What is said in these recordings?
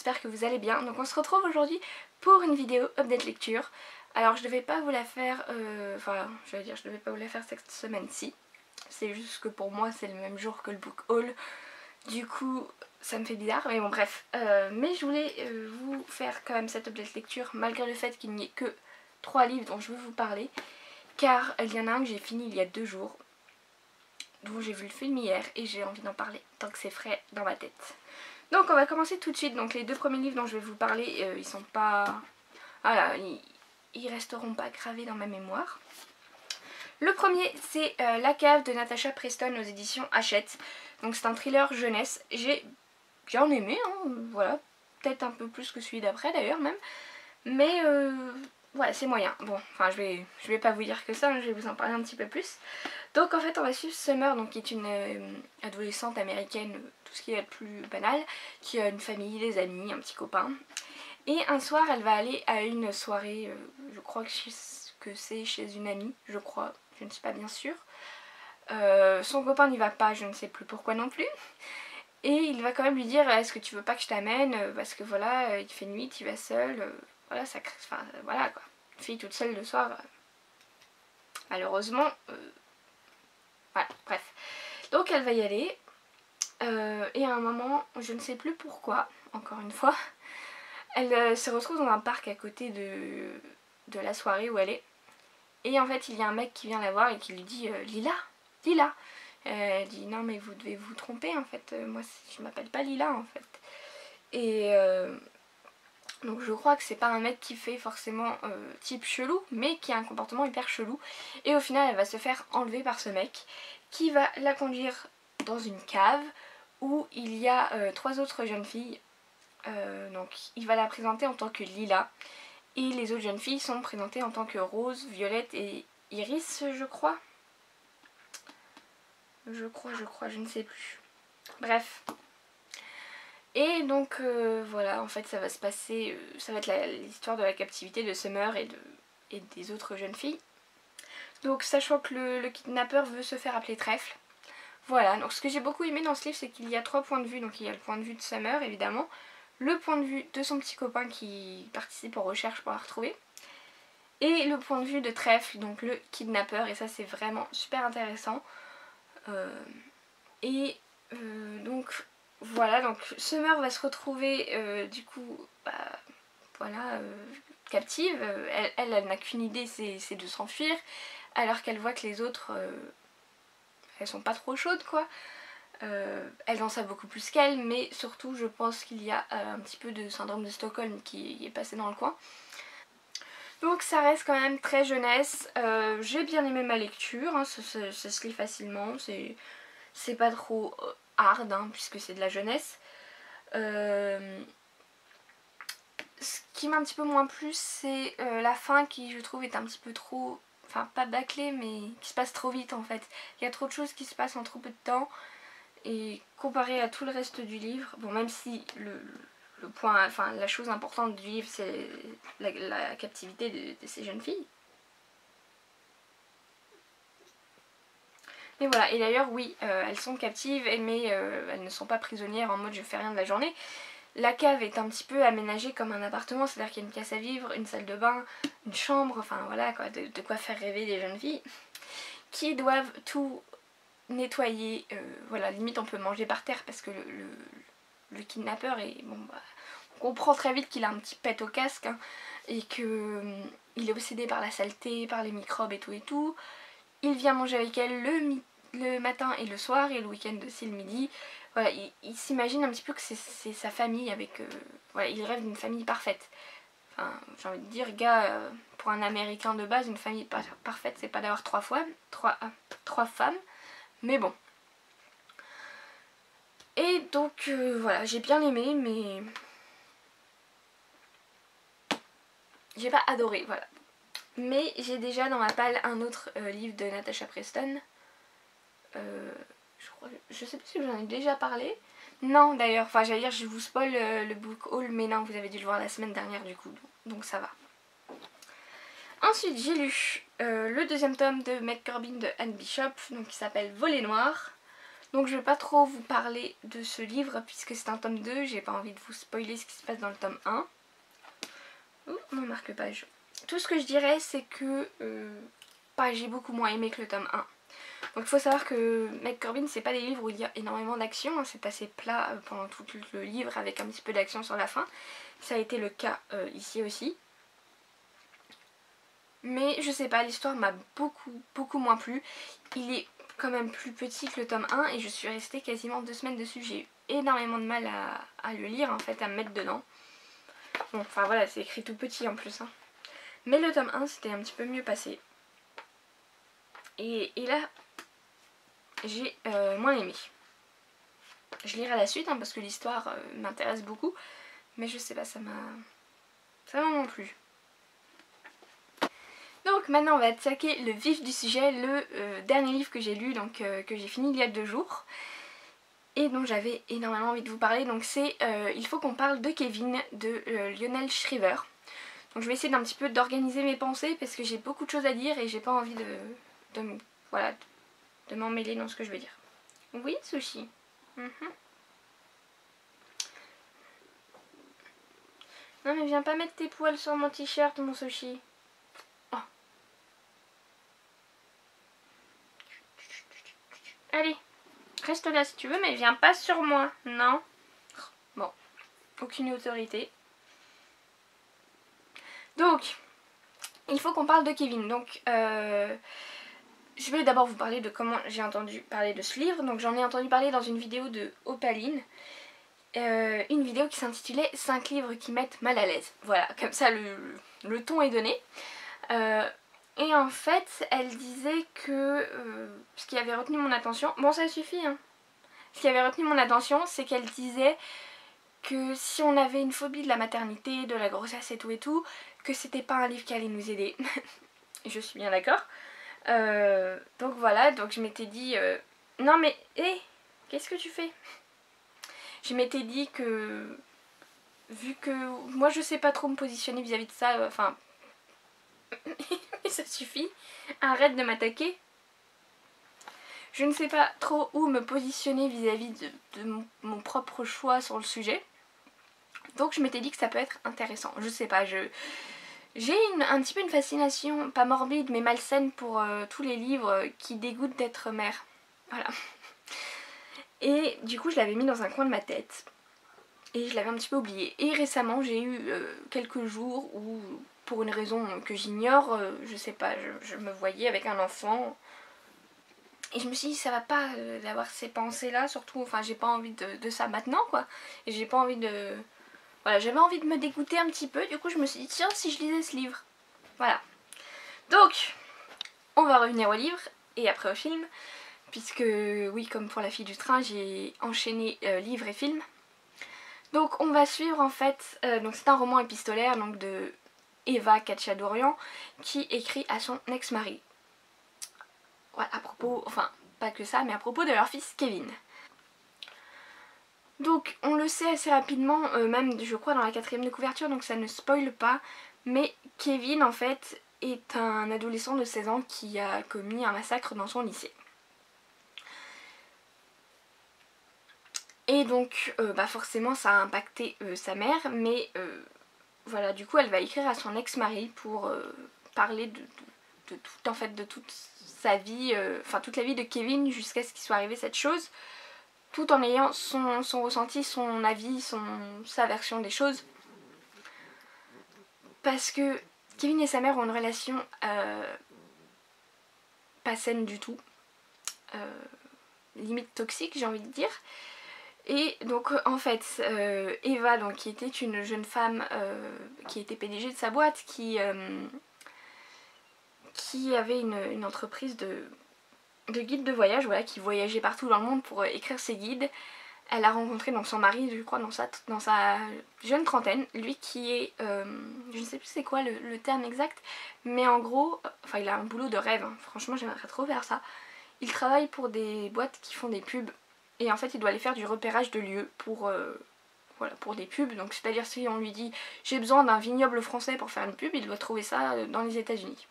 j'espère que vous allez bien. Donc on se retrouve aujourd'hui pour une vidéo update lecture. Alors je devais pas vous la faire, je devais pas vous la faire cette semaine-ci. C'est juste que pour moi c'est le même jour que le book haul. Du coup ça me fait bizarre, mais bon bref. Mais je voulais vous faire quand même cette update lecture malgré le fait qu'il n'y ait que 3 livres dont je veux vous parler. Car il y en a un que j'ai fini il y a 2 jours, dont j'ai vu le film hier et j'ai envie d'en parler tant que c'est frais dans ma tête. Donc on va commencer tout de suite. Donc les 2 premiers livres dont je vais vous parler, ils sont pas... Voilà, ils resteront pas gravés dans ma mémoire. Le premier c'est La cave de Natasha Preston aux éditions Hachette. Donc c'est un thriller jeunesse. J'ai bien aimé, hein, voilà. Peut-être un peu plus que celui d'après d'ailleurs même. Mais voilà, c'est moyen. Bon, enfin je vais pas vous dire que ça, hein, je vais vous en parler un petit peu plus. Donc en fait on va suivre Summer, donc, qui est une adolescente américaine, tout ce qui est le plus banal, qui a une famille, des amis, un petit copain. Et un soir elle va aller à une soirée, je crois que c'est chez une amie, je crois, je ne suis pas bien sûre. Son copain n'y va pas, je ne sais plus pourquoi non plus. Et il va quand même lui dire est-ce que tu veux pas que je t'amène, parce que voilà, il fait nuit, tu vas seule, voilà, ça, enfin voilà quoi. Une fille toute seule le soir, malheureusement, voilà, bref. Donc elle va y aller, et à un moment, je ne sais plus pourquoi, encore une fois, elle se retrouve dans un parc à côté de la soirée où elle est. Et en fait il y a un mec qui vient la voir et qui lui dit Lila, Lila. Elle dit non mais vous devez vous tromper en fait, moi je m'appelle pas Lila en fait. Et donc je crois que c'est pas un mec qui fait forcément type chelou, mais qui a un comportement hyper chelou. Et au final elle va se faire enlever par ce mec qui va la conduire dans une cave où il y a 3 autres jeunes filles. Donc il va la présenter en tant que Lila. Et les autres jeunes filles sont présentées en tant que Rose, Violette et Iris, je crois. Je ne sais plus. Bref. Et donc voilà, en fait ça va se passer, ça va être l'histoire de la captivité de Summer et des autres jeunes filles. Donc sachant que le kidnappeur veut se faire appeler Trèfle. Voilà, donc ce que j'ai beaucoup aimé dans ce livre c'est qu'il y a 3 points de vue. Donc il y a le point de vue de Summer évidemment, le point de vue de son petit copain qui participe aux recherches pour la retrouver, et le point de vue de Trèfle, donc le kidnappeur, et ça c'est vraiment super intéressant. Donc voilà, donc Summer va se retrouver du coup, voilà, captive. Elle n'a qu'une idée, c'est de s'enfuir, alors qu'elle voit que les autres, elles sont pas trop chaudes quoi. Elles en savent beaucoup plus qu'elle, mais surtout je pense qu'il y a un petit peu de syndrome de Stockholm qui est passé dans le coin. Donc ça reste quand même très jeunesse. J'ai bien aimé ma lecture, hein, ça se lit facilement, c'est pas trop hard, hein, puisque c'est de la jeunesse. Ce qui m'a un petit peu moins plu, c'est la fin qui je trouve est un petit peu trop, enfin pas bâclée, mais qui se passe trop vite en fait. Il y a trop de choses qui se passent en trop peu de temps, et comparé à tout le reste du livre, bon même si le point, enfin la chose importante du livre c'est la captivité de ces jeunes filles. Et voilà, et d'ailleurs oui, elles sont captives, mais elles ne sont pas prisonnières en mode je fais rien de la journée. La cave est un petit peu aménagée comme un appartement, c'est-à-dire qu'il y a une pièce à vivre, une salle de bain, une chambre, enfin voilà quoi, de quoi faire rêver les jeunes filles qui doivent tout nettoyer. Voilà, limite on peut manger par terre parce que le kidnappeur est, bon bah, on comprend très vite qu'il a un petit pet au casque, hein, et que il est obsédé par la saleté, par les microbes et tout. Il vient manger avec elle le matin et le soir, et le week-end aussi le midi. Voilà, il s'imagine un petit peu que c'est sa famille avec... voilà, il rêve d'une famille parfaite. Enfin, j'ai envie de dire, gars, pour un américain de base, une famille parfaite, c'est pas d'avoir 3 femmes. Mais bon. Et donc, voilà, j'ai bien aimé, mais... j'ai pas adoré, voilà. Mais j'ai déjà dans ma palle un autre livre de Natasha Preston. Je sais plus si j'en ai déjà parlé. Non d'ailleurs, enfin j'allais dire je vous spoil le book haul, mais non, vous avez dû le voir la semaine dernière du coup, donc ça va. Ensuite j'ai lu le 2e tome de Meg Corbin de Anne Bishop, donc qui s'appelle Volet Noir. Donc je vais pas trop vous parler de ce livre puisque c'est un tome 2, j'ai pas envie de vous spoiler ce qui se passe dans le tome 1. Ouh, mon marque-page. Tout ce que je dirais c'est que j'ai beaucoup moins aimé que le tome 1. Donc il faut savoir que Meg Corbin, c'est pas des livres où il y a énormément d'action, hein, c'est assez plat pendant tout le livre avec un petit peu d'action sur la fin. Ça a été le cas ici aussi. Mais je sais pas, l'histoire m'a beaucoup moins plu. Il est quand même plus petit que le tome 1 et je suis restée quasiment 2 semaines dessus. J'ai eu énormément de mal à le lire en fait, à me mettre dedans. Bon, enfin voilà, c'est écrit tout petit en plus. Hein. Mais le tome 1 c'était un petit peu mieux passé. Et là, j'ai moins aimé. Je lirai la suite hein, parce que l'histoire m'intéresse beaucoup. Mais je sais pas, ça m'a non plu. Donc maintenant on va attaquer le vif du sujet, le dernier livre que j'ai lu, donc que j'ai fini il y a 2 jours. Et dont j'avais énormément envie de vous parler, donc c'est Il faut qu'on parle de Kevin de Lionel Shriver. Donc je vais essayer d'un petit peu d'organiser mes pensées parce que j'ai beaucoup de choses à dire et j'ai pas envie de m'emmêler dans ce que je vais dire. Oui, Sushi. Non mais viens pas mettre tes poils sur mon t-shirt, mon Sushi. Oh. Allez, reste là si tu veux, mais viens pas sur moi, non. Bon, aucune autorité. Donc, il faut qu'on parle de Kevin. Donc, je vais d'abord vous parler de comment j'ai entendu parler de ce livre. Donc, j'en ai entendu parler dans une vidéo de Opaline. Une vidéo qui s'intitulait 5 livres qui mettent mal à l'aise. Voilà, comme ça le ton est donné. Et en fait, elle disait que ce qui avait retenu mon attention... Bon, ça suffit, hein. Ce qui avait retenu mon attention, c'est qu'elle disait que si on avait une phobie de la maternité, de la grossesse et tout, que c'était pas un livre qui allait nous aider. Et je suis bien d'accord. Donc voilà, donc je m'étais dit... Non mais, hé, qu'est-ce que tu fais? Je m'étais dit que... Vu que moi je sais pas trop me positionner vis-à-vis de ça, enfin... ça suffit, arrête de m'attaquer. Je ne sais pas trop où me positionner vis-à-vis de mon propre choix sur le sujet. Donc je m'étais dit que ça peut être intéressant. Je sais pas, j'ai un petit peu une fascination, pas morbide mais malsaine pour tous les livres qui dégoûtent d'être mère. Voilà. Et du coup je l'avais mis dans un coin de ma tête. Et je l'avais un petit peu oublié. Et récemment j'ai eu quelques jours où, pour une raison que j'ignore, je sais pas, je me voyais avec un enfant. Et je me suis dit ça va pas d'avoir ces pensées là, surtout, enfin j'ai pas envie de ça maintenant quoi. Et j'ai pas envie de... Voilà, j'avais envie de me dégoûter un petit peu, du coup je me suis dit tiens si je lisais ce livre. Voilà. Donc, on va revenir au livre et après au film. Puisque oui, comme pour La fille du train, j'ai enchaîné livre et film. Donc on va suivre en fait, donc c'est un roman épistolaire donc de Eva Cacciadorian qui écrit à son ex-mari. Voilà, à propos, enfin pas que ça, mais à propos de leur fils Kevin. Donc on le sait assez rapidement, même je crois dans la 4e de couverture, donc ça ne spoile pas, mais Kevin en fait est un adolescent de 16 ans qui a commis un massacre dans son lycée. Et donc forcément ça a impacté sa mère, mais voilà, du coup elle va écrire à son ex-mari pour parler de tout, en fait, de toute sa vie, enfin toute la vie de Kevin jusqu'à ce qu'il soit arrivé cette chose, tout en ayant son ressenti, son avis, sa version des choses. Parce que Kevin et sa mère ont une relation pas saine du tout, limite toxique j'ai envie de dire. Et donc en fait Eva, donc, qui était une jeune femme qui était PDG de sa boîte, qui avait une entreprise de guides de voyage, voilà, qui voyageait partout dans le monde pour écrire ses guides. Elle a rencontré donc son mari, je crois, dans sa jeune trentaine, lui qui est, je ne sais plus c'est quoi le terme exact, mais en gros, enfin il a un boulot de rêve, hein. Franchement j'aimerais trop faire ça. Il travaille pour des boîtes qui font des pubs, et en fait il doit aller faire du repérage de lieux pour, voilà, pour des pubs. Donc c'est-à-dire si on lui dit j'ai besoin d'un vignoble français pour faire une pub, il doit trouver ça dans les États-Unis.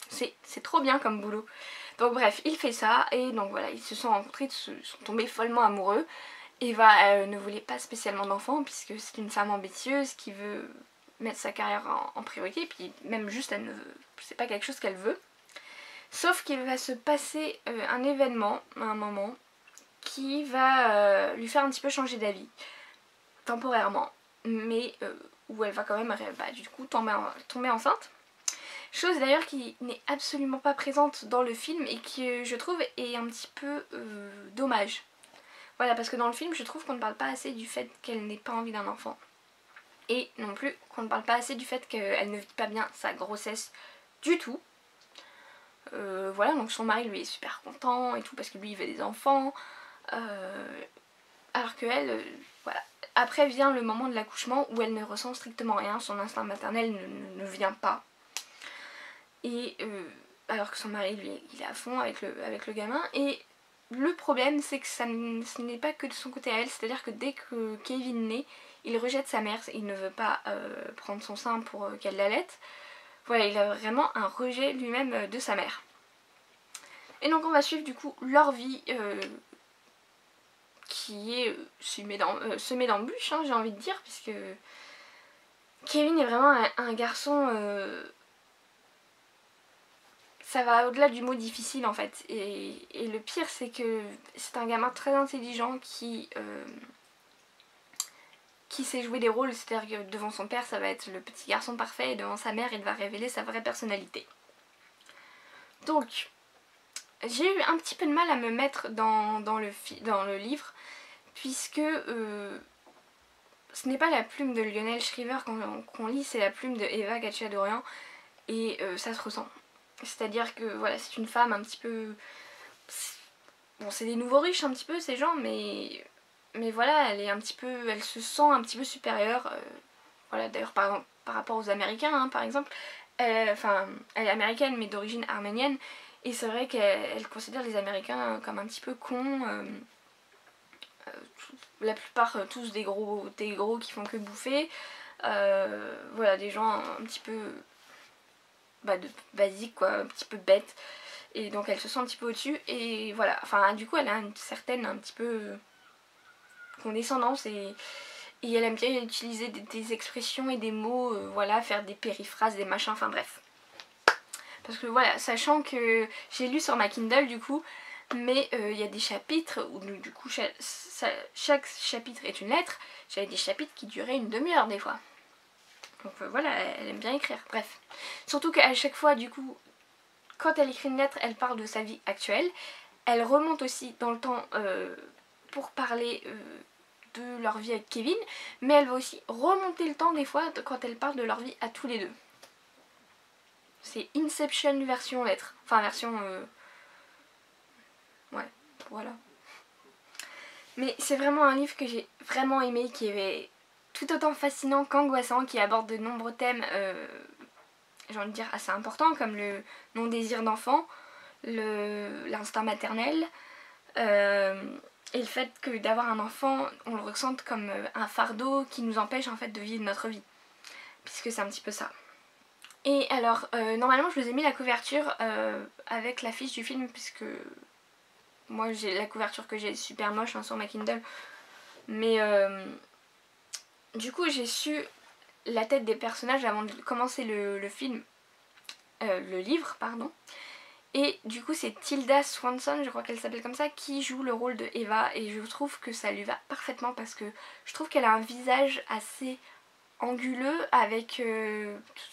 C'est trop bien comme boulot. Donc bref, il fait ça et donc voilà, ils se sont rencontrés, ils sont tombés follement amoureux. Eva ne voulait pas spécialement d'enfant puisque c'est une femme ambitieuse qui veut mettre sa carrière en priorité, puis même juste elle ne veut, c'est pas quelque chose qu'elle veut. Sauf qu'il va se passer un événement à un moment qui va lui faire un petit peu changer d'avis, temporairement, mais où elle va quand même du coup tomber enceinte. Chose d'ailleurs qui n'est absolument pas présente dans le film et qui je trouve est un petit peu dommage. Voilà, parce que dans le film je trouve qu'on ne parle pas assez du fait qu'elle n'ait pas envie d'un enfant. Et non plus qu'on ne parle pas assez du fait qu'elle ne vit pas bien sa grossesse du tout. Voilà, donc son mari lui est super content et tout parce que lui il veut des enfants. Alors que elle, voilà. Après vient le moment de l'accouchement où elle ne ressent strictement rien, son instinct maternel ne vient pas. Et alors que son mari lui il est à fond avec le gamin. Et le problème c'est que ce n'est pas que de son côté à elle, c'est à dire que dès que Kevin naît, il rejette sa mère, il ne veut pas prendre son sein pour qu'elle l'allaite. Voilà, il a vraiment un rejet lui-même de sa mère. Et donc on va suivre du coup leur vie qui est semée d'embûches, hein, j'ai envie de dire, puisque Kevin est vraiment un garçon... ça va au-delà du mot difficile en fait. Et le pire c'est que c'est un gamin très intelligent qui sait jouer des rôles, c'est-à-dire que devant son père ça va être le petit garçon parfait et devant sa mère il va révéler sa vraie personnalité. Donc j'ai eu un petit peu de mal à me mettre dans le livre puisque ce n'est pas la plume de Lionel Shriver qu'on lit, c'est la plume de Eva Gatchadorian et ça se ressent. C'est-à-dire que voilà, c'est une femme un petit peu... Bon, c'est des nouveaux riches un petit peu ces gens, mais voilà, elle se sent un petit peu supérieure. Voilà, d'ailleurs par rapport aux Américains, hein, par exemple. Elle est américaine mais d'origine arménienne. Et c'est vrai qu'elle considère les Américains comme un petit peu cons. La plupart tous des gros qui font que bouffer. Voilà, des gens un petit peu basiques quoi, un petit peu bêtes. Et donc elle se sent un petit peu au-dessus. Et voilà, enfin du coup elle a une certaine un petit peu condescendance et elle aime bien utiliser des expressions et des mots, voilà, faire des périphrases, des machins, enfin bref. Parce que voilà, sachant que j'ai lu sur ma Kindle du coup, mais il y a des chapitres où du coup chaque chapitre est une lettre. J'avais des chapitres qui duraient une demi-heure des fois. Donc voilà, elle aime bien écrire, bref. Surtout qu'à chaque fois du coup, quand elle écrit une lettre, elle parle de sa vie actuelle. Elle remonte aussi dans le temps pour parler de leur vie avec Kevin, mais elle va aussi remonter le temps des fois quand elle parle de leur vie à tous les deux. C'est Inception version lettre. Enfin version... ouais, voilà. Mais c'est vraiment un livre que j'ai vraiment aimé, qui est tout autant fascinant qu'angoissant, qui aborde de nombreux thèmes, j'ai envie de dire, assez importants, comme le non-désir d'enfant, l'instinct maternel, et le fait que d'avoir un enfant, on le ressente comme un fardeau qui nous empêche en fait de vivre notre vie. Puisque c'est un petit peu ça. Et alors, normalement je vous ai mis la couverture avec l'affiche du film, puisque moi j'ai la couverture que j'ai super moche hein, sur ma Kindle. Mais du coup j'ai su la tête des personnages avant de commencer le film, le livre, pardon. Et du coup c'est Tilda Swinton, je crois qu'elle s'appelle comme ça, qui joue le rôle de Eva. Et je trouve que ça lui va parfaitement parce que je trouve qu'elle a un visage assez anguleux avec...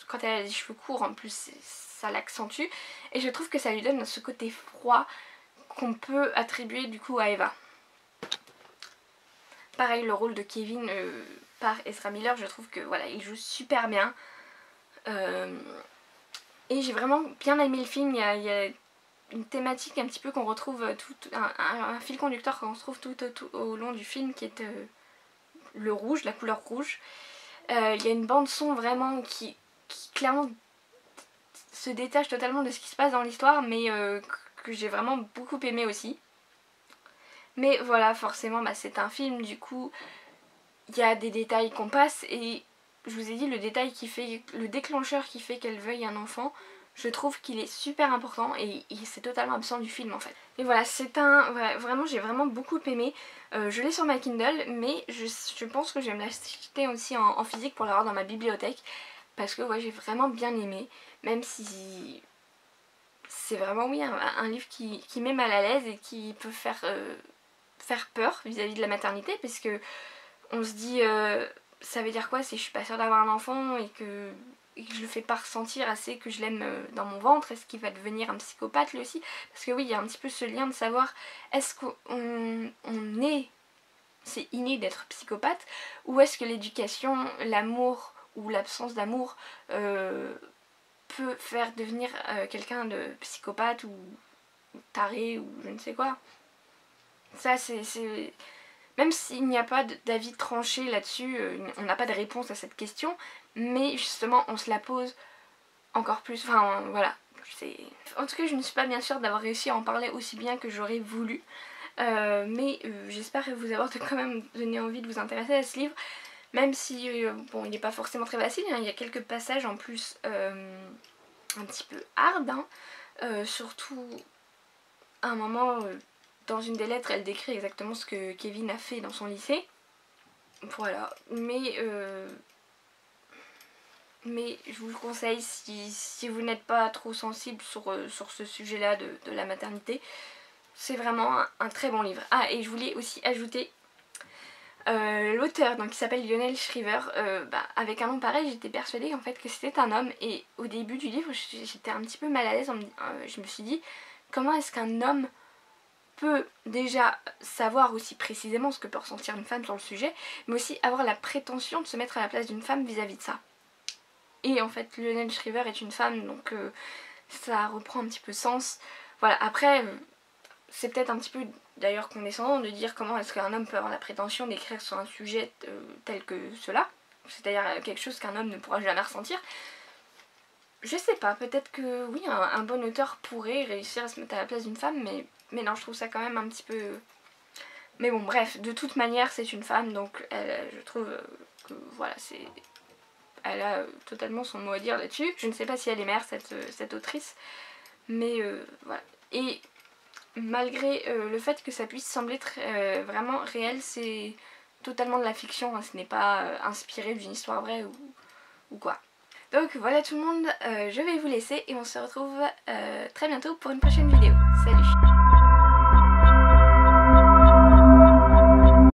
quand elle a les cheveux courts en plus ça l'accentue. Et je trouve que ça lui donne ce côté froid qu'on peut attribuer du coup à Eva. Pareil le rôle de Kevin par Ezra Miller, je trouve que voilà il joue super bien. Et j'ai vraiment bien aimé le film, il y a une thématique un petit peu qu'on retrouve, un fil conducteur qu'on retrouve tout au long du film qui est le rouge, la couleur rouge. Il y a une bande son vraiment qui clairement se détache totalement de ce qui se passe dans l'histoire, mais que j'ai vraiment beaucoup aimé aussi. Mais voilà, forcément c'est un film, du coup il y a des détails qu'on passe, et je vous ai dit le déclencheur qui fait qu'elle veuille un enfant, Je trouve qu'il est super important et c'est totalement absent du film en fait. Et voilà, c'est un... vraiment, j'ai vraiment beaucoup aimé. Je l'ai sur ma Kindle, mais je pense que je vais me l'acheter aussi en physique pour l'avoir dans ma bibliothèque. Parce que ouais, j'ai vraiment bien aimé. Même si c'est vraiment, oui, un livre qui met mal à l'aise et qui peut faire peur vis-à-vis de la maternité. Parce que on se dit, ça veut dire quoi si je suis pas sûre d'avoir un enfant et que je le fais pas ressentir assez que je l'aime dans mon ventre, est-ce qu'il va devenir un psychopathe lui aussi? Parce que oui, il y a un petit peu ce lien de savoir est-ce qu'on est, c'est inné d'être psychopathe, ou est-ce que l'éducation, l'amour ou l'absence d'amour peut faire devenir quelqu'un de psychopathe ou taré ou je ne sais quoi. Ça c'est... Même s'il n'y a pas d'avis tranché là-dessus, on n'a pas de réponse à cette question, mais justement on se la pose encore plus, enfin voilà. En tout cas je ne suis pas bien sûre d'avoir réussi à en parler aussi bien que j'aurais voulu, mais j'espère vous avoir quand même donné envie de vous intéresser à ce livre, même si bon, il n'est pas forcément très facile, hein, il y a quelques passages en plus un petit peu hard, hein, surtout à un moment... dans une des lettres, elle décrit exactement ce que Kevin a fait dans son lycée. Voilà, mais je vous le conseille si vous n'êtes pas trop sensible sur ce sujet-là de la maternité. C'est vraiment un très bon livre. Ah, et je voulais aussi ajouter l'auteur, donc qui s'appelle Lionel Shriver. Avec un nom pareil, j'étais persuadée en fait que c'était un homme. Et au début du livre, j'étais un petit peu mal à l'aise. Je me suis dit, comment est-ce qu'un homme peut déjà savoir aussi précisément ce que peut ressentir une femme sur le sujet, mais aussi avoir la prétention de se mettre à la place d'une femme vis-à-vis de ça. Et en fait, Lionel Shriver est une femme, donc ça reprend un petit peu sens. Voilà, après, c'est peut-être un petit peu d'ailleurs condescendant de dire comment est-ce qu'un homme peut avoir la prétention d'écrire sur un sujet tel que cela, c'est-à-dire quelque chose qu'un homme ne pourra jamais ressentir. Je sais pas, peut-être que oui, un bon auteur pourrait réussir à se mettre à la place d'une femme, mais non, je trouve ça quand même un petit peu... Mais bon, bref, de toute manière, c'est une femme, donc je trouve que voilà, elle a totalement son mot à dire là-dessus. Je ne sais pas si elle est mère, cette autrice, mais voilà. Et malgré le fait que ça puisse sembler vraiment réel, c'est totalement de la fiction, hein, ce n'est pas inspiré d'une histoire vraie ou quoi. Donc voilà tout le monde, je vais vous laisser et on se retrouve très bientôt pour une prochaine vidéo. Salut!